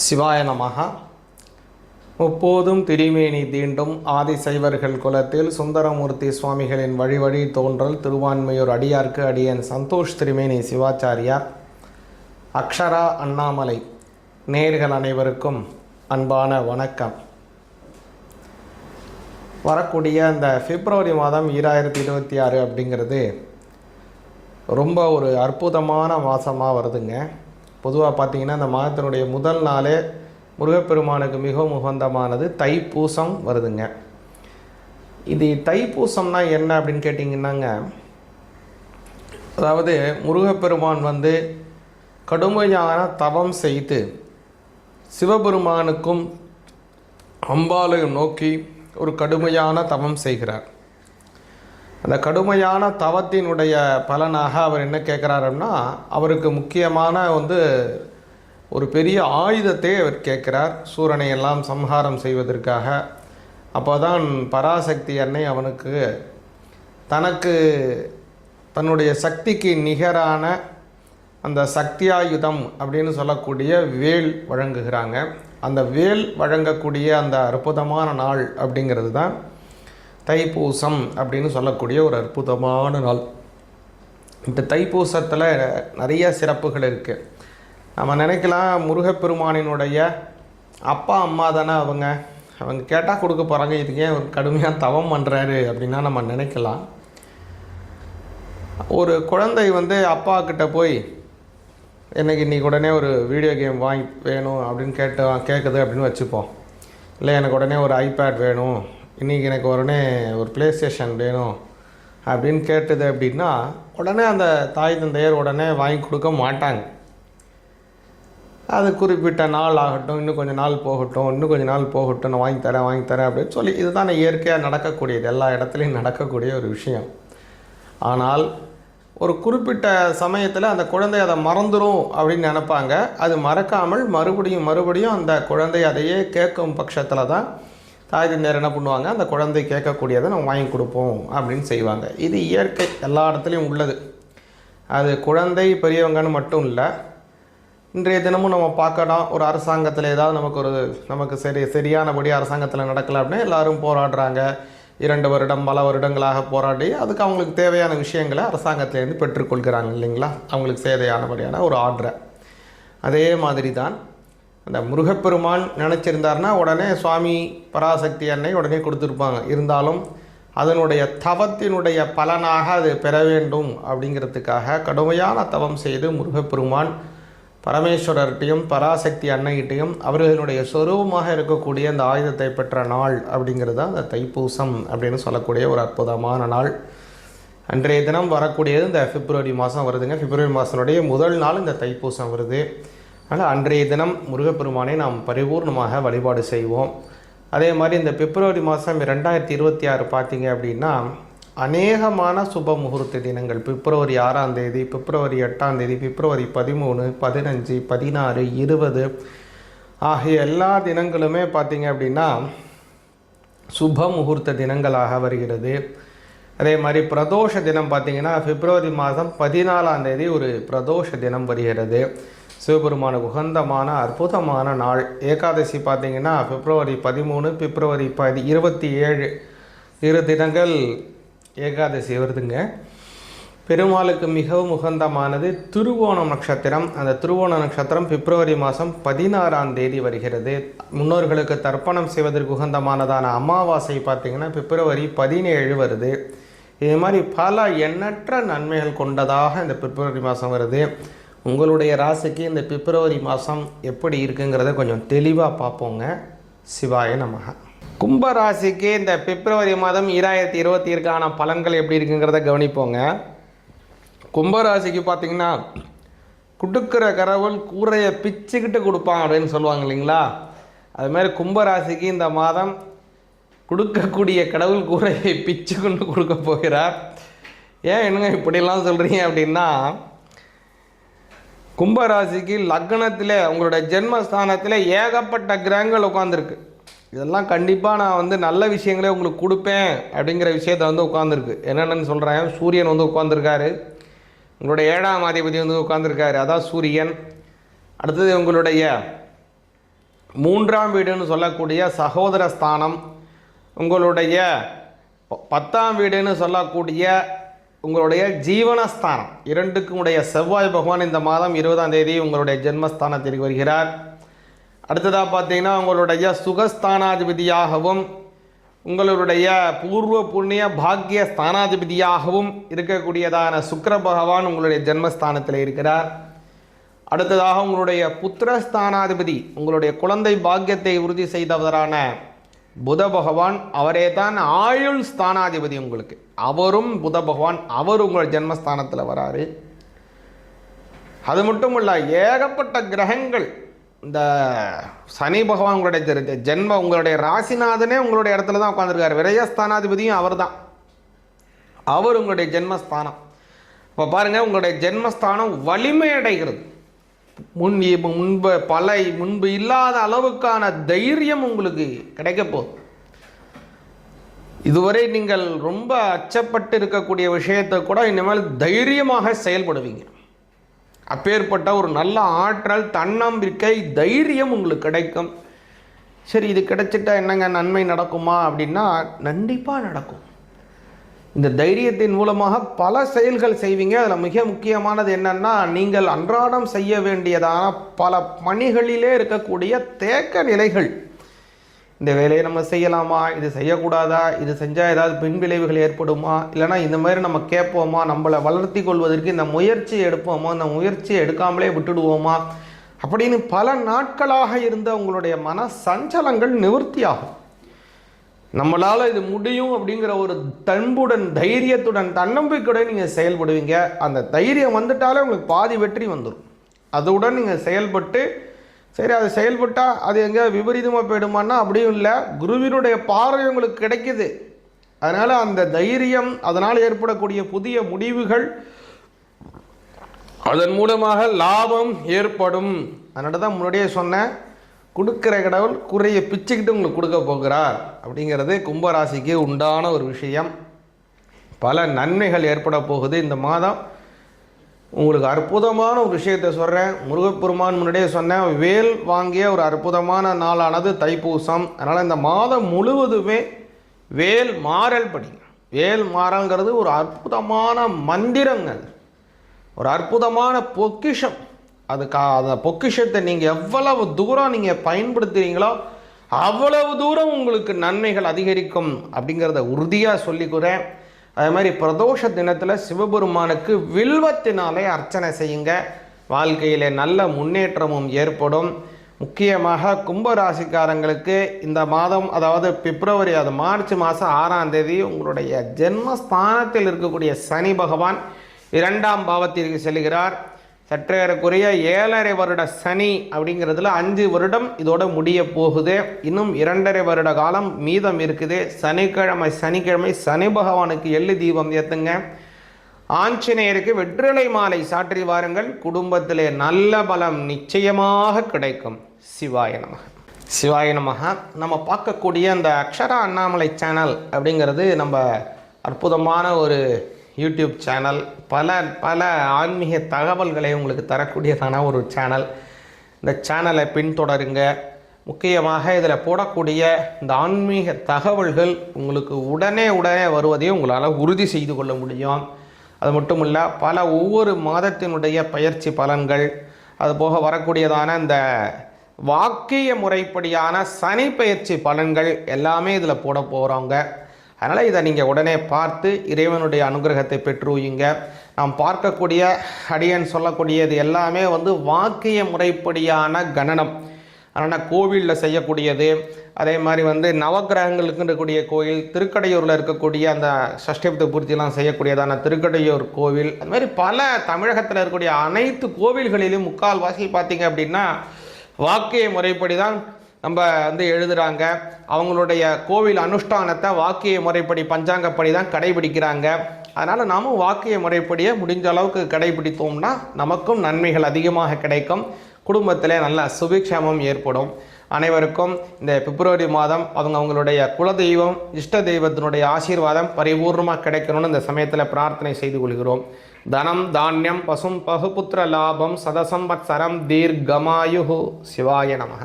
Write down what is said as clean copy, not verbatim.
சிவாய நமஹ. முப்போதும் திரிமேனி தீண்டும் ஆதிசைவர்கள் குலத்தில் சுந்தரமூர்த்தி சுவாமிகளின் வழி வழி தோன்றல் திருவான்மையூர் அடியார்க்கு அடியன் சந்தோஷ் திரிமேனி சிவாச்சாரியார். அக்ஷரா அண்ணாமலை நேர்கள் அனைவருக்கும் அன்பான வணக்கம். வரக்கூடிய அந்த பிப்ரவரி மாதம் 2026 அப்படிங்கிறது ரொம்ப ஒரு அற்புதமான மாதமாக வருதுங்க. பொதுவாக பார்த்திங்கன்னா இந்த மாதத்தினுடைய முதல் நாளே முருகப்பெருமானுக்கு மிகவும் உகந்தமானது தைப்பூசம் வருதுங்க. இது தைப்பூசம்னா என்ன அப்படின்னு கேட்டிங்கன்னாங்க, அதாவது முருகப்பெருமான் கடுமையான தவம் செய்து சிவபெருமானுக்கும் அம்பாளையும் நோக்கி ஒரு கடுமையான தவம் செய்கிறார். அந்த கடுமையான தவத்தினுடைய பலனாக அவர் என்ன கேட்குறாருன்னா, அவருக்கு முக்கியமான ஒரு பெரிய ஆயுதத்தை அவர் கேட்குறார், சூரனை எல்லாம் சம்ஹாரம் செய்வதற்காக. அப்போ தான் பராசக்தி அன்னை அவனுக்கு தனக்கு தன்னுடைய சக்திக்கு நிகரான அந்த சக்தியாயுதம் அப்படின்னு சொல்லக்கூடிய வேல் வழங்குகிறாங்க. அந்த வேல் வழங்கக்கூடிய அந்த அற்புதமான நாள் அப்படிங்கிறது தான் தைப்பூசம் அப்படின்னு சொல்லக்கூடிய ஒரு அற்புதமான நாள். இந்த தைப்பூசத்தில் நிறைய சிறப்புகள் இருக்குது. நம்ம நினைக்கலாம் முருகப்பெருமானினுடைய அப்பா அம்மா தானே அவங்க கேட்டால் கொடுக்க போகிறாங்க, இதுக்கே ஒரு கடுமையாக தவம் பண்ணுறாரு அப்படின்னா நம்ம நினைக்கலாம். ஒரு குழந்தை அப்பா கிட்ட போய் எனக்கு இன்றைக்கி உடனே ஒரு வீடியோ கேம் வேணும் அப்படின்னு கேட்குது அப்படின்னு வச்சுப்போம். இல்லை எனக்கு உடனே ஒரு ஐபேட் வேணும், இன்றைக்கி எனக்கு உடனே ஒரு ப்ளே ஸ்டேஷன் வேணும் அப்படின்னு கேட்டது அப்படின்னா உடனே அந்த தாய் தந்தையர் உடனே வாங்கி கொடுக்க மாட்டாங்க. அது குறிப்பிட்ட நாள் ஆகட்டும், இன்னும் கொஞ்சம் நாள் போகட்டும், நான் வாங்கி தரேன் அப்படின்னு சொல்லி இதுதான் இயற்கையாக நடக்கக்கூடியது, எல்லா இடத்துலையும் நடக்கக்கூடிய ஒரு விஷயம். ஆனால் ஒரு குறிப்பிட்ட சமயத்தில் அந்த குழந்தை அதை மறந்துடும் அப்படின்னு நினைப்பாங்க. அது மறக்காமல் மறுபடியும் அந்த குழந்தை அதையே கேட்கும் பட்சத்தில் தான் தாய் தந்தையர் என்ன பண்ணுவாங்க, அந்த குழந்தை கேட்கக்கூடியதை நம்ம வாங்கி கொடுப்போம் அப்படின்னு செய்வாங்க. இது இயற்கை, எல்லா இடத்துலையும் உள்ளது. அது குழந்தை பெரியவங்கன்னு மட்டும் இல்லை. இன்றைய தினமும் நம்ம பார்க்கலாம், ஒரு அரசாங்கத்தில் ஏதாவது நமக்கு சரியானபடி அரசாங்கத்தில் நடக்கலை அப்படின்னா எல்லோரும் போராடுறாங்க. 2 வருடம் பல வருடங்களாக போராடி அதுக்கு அவங்களுக்கு தேவையான விஷயங்களை அரசாங்கத்திலேருந்து பெற்றுக்கொள்கிறாங்க இல்லைங்களா, அவங்களுக்கு தேவையானபடியான ஒரு ஆர்டரை. அதே மாதிரி தான் அந்த முருகப்பெருமான் நினச்சிருந்தார்னா உடனே சுவாமி பராசக்தி அன்னை உடனே கொடுத்துருப்பாங்க. இருந்தாலும் அதனுடைய தவத்தினுடைய பலனாக அது பெற வேண்டும் அப்படிங்கிறதுக்காக கடுமையான தவம் செய்து முருகப்பெருமான் பரமேஸ்வரர்கிட்டையும் பராசக்தி அன்னைகிட்டையும் அவர்களுடைய சொரூபமாக இருக்கக்கூடிய அந்த ஆயுதத்தை பெற்ற நாள் அப்படிங்கிறது தான் அந்த தைப்பூசம் அப்படின்னு சொல்லக்கூடிய ஒரு அற்புதமான நாள். அன்றைய தினம் வரக்கூடியது இந்த பிப்ரவரி மாதம் வருதுங்க. பிப்ரவரி மாதத்தினுடைய முதல் நாள் இந்த தைப்பூசம் வருது. அதனால் அன்றைய தினம் முருகப்பெருமானை நாம் பரிபூர்ணமாக வழிபாடு செய்வோம். அதே மாதிரி இந்த பிப்ரவரி மாதம் 2026 பார்த்திங்க அப்படின்னா அநேகமான சுப முகூர்த்த தினங்கள். பிப்ரவரி 6ஆம் தேதி, பிப்ரவரி 8ஆம் தேதி, பிப்ரவரி 13, 15, 16, 20 ஆகிய எல்லா தினங்களுமே பார்த்திங்க அப்படின்னா சுப முகூர்த்த தினங்களாக வருகிறது. அதே மாதிரி பிரதோஷ தினம் பார்த்திங்கன்னா பிப்ரவரி மாதம் 14ஆம் தேதி ஒரு பிரதோஷ தினம் வருகிறது. சிவபெருமானுக்கு உகந்தமான அற்புதமான நாள். ஏகாதசி பார்த்திங்கன்னா பிப்ரவரி 13, பிப்ரவரி 27 இரு தினங்கள் ஏகாதசி வருதுங்க. பெருமாளுக்கு மிகவும் உகந்தமானது திருவோணம் நட்சத்திரம். அந்த திருவோண நட்சத்திரம் பிப்ரவரி மாதம் 16ஆம் தேதி வருகிறது. முன்னோர்களுக்கு தர்ப்பணம் செய்வதற்கு உகந்தமானதான அமாவாசை பார்த்திங்கன்னா பிப்ரவரி 17 வருது. இது மாதிரி பல எண்ணற்ற நன்மைகள் கொண்டதாக இந்த பிப்ரவரி மாதம் வருது. உங்களுடைய ராசிக்கு இந்த பிப்ரவரி மாதம் எப்படி இருக்குங்கிறத கொஞ்சம் தெளிவாக பார்ப்போங்க. சிவாய நமஹ. கும்ப ராசிக்கு இந்த பிப்ரவரி மாதம் 2026க்கான பலன்கள் எப்படி இருக்குங்கிறத கவனிப்போங்க. கும்பராசிக்கு பார்த்திங்கன்னா கொடுக்குற கடவுள் கூரையை பிச்சுக்கிட்டு கொடுப்பான் அப்படின்னு சொல்லுவாங்க இல்லைங்களா, அதுமாதிரி கும்பராசிக்கு இந்த மாதம் கொடுக்கக்கூடிய கடவுள் கூரையை பிச்சு கொண்டு கொடுக்க போகிறார். ஏன் என்னங்க இப்படிலாம் சொல்கிறீங்க அப்படின்னா, கும்பராசிக்கு லக்னத்தில் உங்களோட ஜென்மஸ்தானத்தில் ஏகப்பட்ட கிரகங்கள் உட்காந்துருக்கு. இதெல்லாம் கண்டிப்பாக நான் நல்ல விஷயங்களே உங்களுக்கு கொடுப்பேன் அப்படிங்கிற விஷயத்தை உட்காந்துருக்கு. என்னென்னு சொல்கிறேன், சூரியன் உட்காந்துருக்காரு, உங்களுடைய 7ஆம் அதிபதி உட்காந்துருக்காரு, அதான் சூரியன். அடுத்தது உங்களுடைய மூன்றாம் வீடுன்னு சொல்லக்கூடிய சகோதர ஸ்தானம், உங்களுடைய 10ஆம் வீடுன்னு சொல்லக்கூடிய உங்களுடைய ஜீவனஸ்தானம், இரண்டுக்கும் உடைய செவ்வாய் பகவான் இந்த மாதம் 20ஆம் தேதி உங்களுடைய ஜென்மஸ்தானத்திற்கு வருகிறார். அடுத்ததாக பார்த்தீங்கன்னா உங்களுடைய சுகஸ்தானாதிபதியாகவும் உங்களுடைய பூர்வ புண்ணிய பாக்கிய ஸ்தானாதிபதியாகவும் இருக்கக்கூடியதான சுக்கிர பகவான் உங்களுடைய ஜென்மஸ்தானத்தில் இருக்கிறார். அடுத்ததாக உங்களுடைய புத்திரஸ்தானாதிபதி, உங்களுடைய குழந்தை பாக்கியத்தை உறுதி செய்தவரான புத பகவான், அவரே தான் ஆயுள் ஸ்தானாதிபதி உங்களுக்கு. அவரும் புத பகவான், அவர் உங்கள் ஜென்மஸ்தானத்தில் வராரு. அது மட்டும் இல்லை, ஏகப்பட்ட கிரகங்கள். இந்த சனி பகவான் உங்களுடைய ஜென்ம உங்களுடைய ராசிநாதனே உங்களுடைய இடத்துல தான் உட்காந்துருக்காரு. விரயஸ்தானாதிபதியும் அவர் தான், அவர் உங்களுடைய ஜென்மஸ்தானம். இப்போ பாருங்கள், உங்களுடைய ஜென்மஸ்தானம் வலிமை அடைகிறது. முன்பு இல்லாத அளவுக்கான தைரியம் உங்களுக்கு கிடைக்க போகுது. இதுவரை நீங்கள் ரொம்ப அச்சப்பட்டு இருக்கக்கூடிய விஷயத்தை கூட இனிமேல் தைரியமாக செயல்படுவீங்க. அப்பேற்பட்ட ஒரு நல்ல ஆற்றல், தன்னம்பிக்கை, தைரியம் உங்களுக்கு கிடைக்கும். சரி, இது கிடைச்சிட்டா என்னங்க நன்மை நடக்குமா அப்படின்னா கண்டிப்பாக நடக்கும். இந்த தைரியத்தின் மூலமாக பல செயல்கள் செய்வீங்க. அதில் மிக முக்கியமானது என்னென்னா, நீங்கள் அன்றாடம் செய்ய வேண்டியதான பல பணிகளிலே இருக்கக்கூடிய தேக்க நிலைகள். இந்த வேலையை நம்ம செய்யலாமா, இது செய்யக்கூடாதா, இது செஞ்சால் ஏதாவது பின் விளைவுகள் ஏற்படுமா, இல்லைனா இந்த மாதிரி நம்ம கேட்போமா, நம்மளை வளர்த்தி கொள்வதற்கு இந்த முயற்சி எடுப்போமா, இந்த முயற்சியை எடுக்காமலே விட்டுடுவோமா அப்படின்னு பல நாட்களாக இருந்த உங்களுடைய மன சஞ்சலங்கள் நிவர்த்தியாகும். நம்மளால் இது முடியும் அப்படிங்கிற ஒரு தன்புடன், தைரியத்துடன், தன்னம்பிக்கையுடன் நீங்கள் செயல்படுவீங்க. அந்த தைரியம் வந்துட்டாலே உங்களுக்கு பாதி வெற்றி வந்துடும். அதுடன் நீங்கள் செயல்பட்டு, சரி அது செயல்பட்டால் அது எங்கே விபரீதமாக போயிடுமான்னா அப்படியும் இல்லை, குருவினுடைய பார்வை உங்களுக்கு கிடைக்குது. அதனால் அந்த தைரியம், அதனால் ஏற்படக்கூடிய புதிய முடிவுகள், அதன் மூலமாக லாபம் ஏற்படும். அதனால தான் முன்னாடியே சொன்னேன், கொடுக்குற கடவுள் குறைய பிச்சுக்கிட்டு உங்களுக்கு கொடுக்க போகிறார் அப்படிங்கிறது கும்பராசிக்கு உண்டான ஒரு விஷயம். பல நன்மைகள் ஏற்பட போகுது இந்த மாதம். உங்களுக்கு அற்புதமான ஒரு விஷயத்தை சொல்கிறேன். முருகப்பெருமான் முன்னாடியே சொன்னேன், வேல் வாங்கிய ஒரு அற்புதமான நாளானது தைப்பூசம். அதனால் இந்த மாதம் முழுவதுமே வேல் மாறல் படிங்க. வேல் மாறல்ங்கிறது ஒரு அற்புதமான மந்திரங்கள், ஒரு அற்புதமான பொக்கிஷம். அந்த பொக்கிஷத்தை நீங்கள் எவ்வளவு தூரம் நீங்கள் பயன்படுத்துகிறீங்களோ அவ்வளவு தூரம் உங்களுக்கு நன்மைகள் அதிகரிக்கும் அப்படிங்கிறத உறுதியாக சொல்லிக்கிறேன். அதே மாதிரி பிரதோஷ தினத்தில் சிவபெருமானுக்கு வில்வத்தினாலே அர்ச்சனை செய்யுங்க. வாழ்க்கையில் நல்ல முன்னேற்றமும் ஏற்படும். முக்கியமாக கும்பராசிக்காரங்களுக்கு இந்த மாதம், அதாவது பிப்ரவரி, மார்ச் மாதம் 6ஆம் தேதி உங்களுடைய ஜென்மஸ்தானத்தில் இருக்கக்கூடிய சனி பகவான் 2ஆம் பாவத்திற்கு செல்கிறார். சற்றேறக்குறைய 7.5 வருட சனி அப்படிங்கிறதுல 5 வருடம் இதோட முடிய போகுது. இன்னும் 2.5 வருட காலம் மீதம் இருக்குது. சனிக்கிழமை சனி பகவானுக்கு எள்ளு தீபம் ஏற்றுங்க. ஆஞ்சநேயருக்கு வெற்றிலை மாலை சாற்றி வாருங்கள். குடும்பத்திலே நல்ல பலம் நிச்சயமாக கிடைக்கும். சிவாய நமக. சிவாய நமக. நம்ம பார்க்கக்கூடிய அந்த அக்ஷரா அண்ணாமலை சேனல் அப்படிங்கிறது நம்ம அற்புதமான ஒரு யூடியூப் சேனல். பல ஆன்மீக தகவல்களை உங்களுக்கு தரக்கூடியதான ஒரு சேனல். இந்த சேனலை பின்தொடருங்க. முக்கியமாக இதில் போடக்கூடிய இந்த ஆன்மீக தகவல்கள் உங்களுக்கு உடனே வருவதையும் உங்களால் உறுதி செய்து கொள்ள முடியும். அது மட்டும் இல்லை, ஒவ்வொரு மாதத்தினுடைய பயிற்சி பலன்கள், அதுபோக வரக்கூடியதான இந்த வாக்கிய முறைப்படியான சனி பயிற்சி பலன்கள் எல்லாமே இதில் போட போகிறோங்க. அதனால் இதை நீங்கள் உடனே பார்த்து இறைவனுடைய அனுகிரகத்தை பெற்றுவீங்க. நாம் பார்க்கக்கூடிய அடியன் சொல்லக்கூடியது எல்லாமே வாக்கிய முறைப்படியான கணனம். அதனால் கோவிலில் செய்யக்கூடியது, அதே மாதிரி நவக்கிரகங்களுக்கு இருக்கக்கூடிய கோயில், திருக்கடையூரில் இருக்கக்கூடிய அந்த சஷ்டிபத்து பூர்த்தியெல்லாம் செய்யக்கூடியதான திருக்கடையூர் கோவில், அது மாதிரி பல தமிழகத்தில் இருக்கக்கூடிய அனைத்து கோவில்களிலும் முக்கால்வாசி பார்த்திங்க அப்படின்னா வாக்கிய முறைப்படி தான் நம்ம எழுதுகிறாங்க. அவங்களுடைய கோவில் அனுஷ்டானத்தை வாக்கிய முறைப்படி, பஞ்சாங்கப்படி தான் கடைபிடிக்கிறாங்க. அதனால் நாமும் வாக்கிய முறைப்படியே முடிஞ்ச அளவுக்கு கடைபிடித்தோம்னா நமக்கும் நன்மைகள் அதிகமாக கிடைக்கும். குடும்பத்தில் நல்ல சுபிக்ஷமம் ஏற்படும். அனைவருக்கும் இந்த பிப்ரவரி மாதம் அவங்களுடைய குலதெய்வம், இஷ்ட தெய்வத்தினுடைய ஆசீர்வாதம் பரிபூர்ணமாக கிடைக்கணும்னு இந்த சமயத்தில் பிரார்த்தனை செய்து கொள்கிறோம். தனம் தானியம் பசும் பகுபுத்திர லாபம் சதசம்பத்சரம் தீர்க்கமாயு. சிவாய நமக.